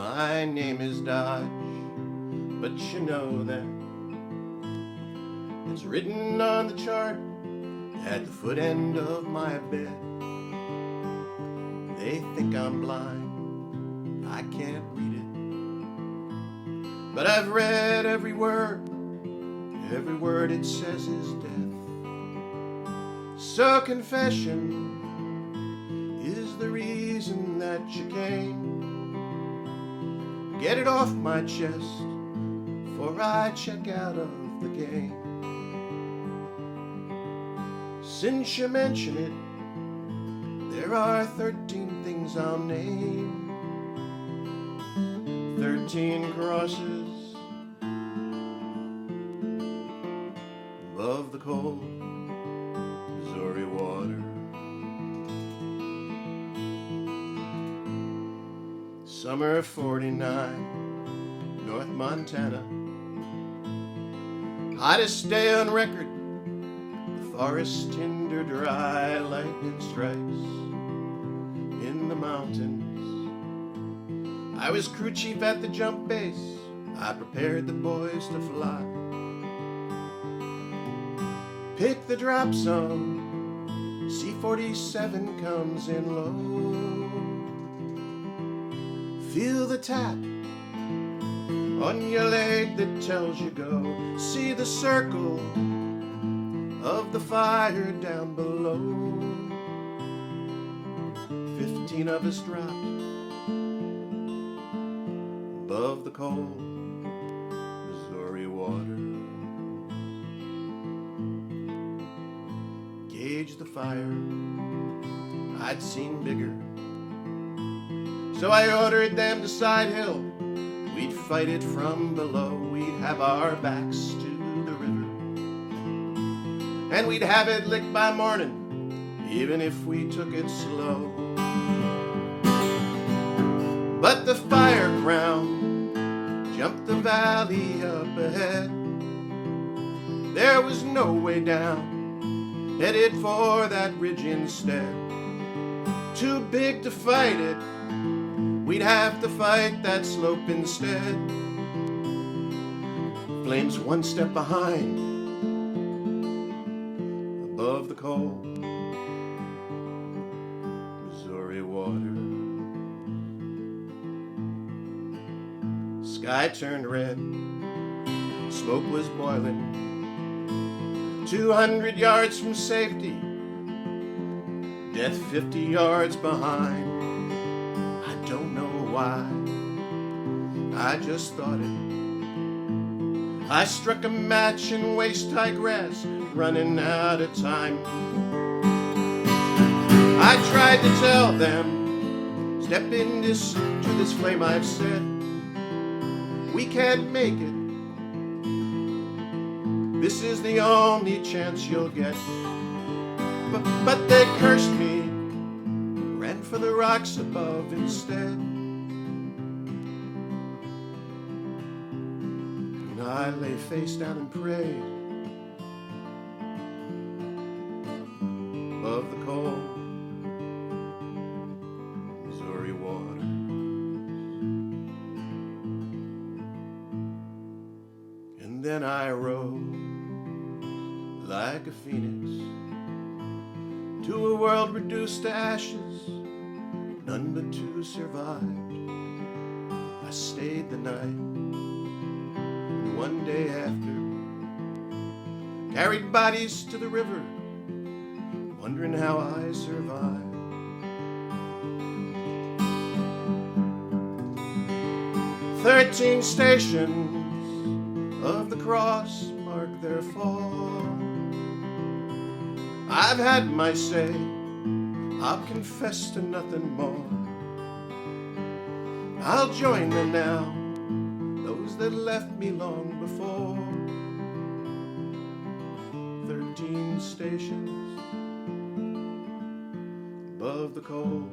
My name is Dodge, but you know that it's written on the chart at the foot end of my bed. They think I'm blind, I can't read it, but I've read every word it says is death. So confession is the reason that you came. Get it off my chest, for I check out of the game. Since you mention it, there are 13 things I'll name. 13 crosses above the cold Missouri water. Summer of 49, North Montana. Hottest day on record. The forest tinder dry, lightning strikes in the mountains. I was crew chief at the jump base. I prepared the boys to fly. Pick the drop zone. C-47 comes in low. Feel the tap on your leg that tells you go. See the circle of the fire down below. 15 of us dropped above the cold Missouri water. Gauge the fire, I'd seen bigger, so I ordered them to Side Hill. We'd fight it from below. We'd have our backs to the river, and we'd have it licked by morning, even if we took it slow. But the fire crown jumped the valley up ahead. There was no way down, headed for that ridge instead. Too big to fight it, we'd have to fight that slope instead. Flames one step behind, above the cold Missouri water. Sky turned red, smoke was boiling. 200 yards from safety, death 50 yards behind. I don't know why, I just thought it. I struck a match in waist-high grass, running out of time. I tried to tell them, step into this flame I've set. We can't make it. This is the only chance you'll get. But they cursed me, ran for the rocks above instead. And I lay face down and prayed above the cold Missouri water. And then I rose like a phoenix to a world reduced to ashes. None but two survived. I stayed the night, and one day after, carried bodies to the river, wondering how I survived. 13 stations of the cross mark their fall. I've had my say, I'll confess to nothing more. I'll join them now, those that left me long before. 13 stations above the cold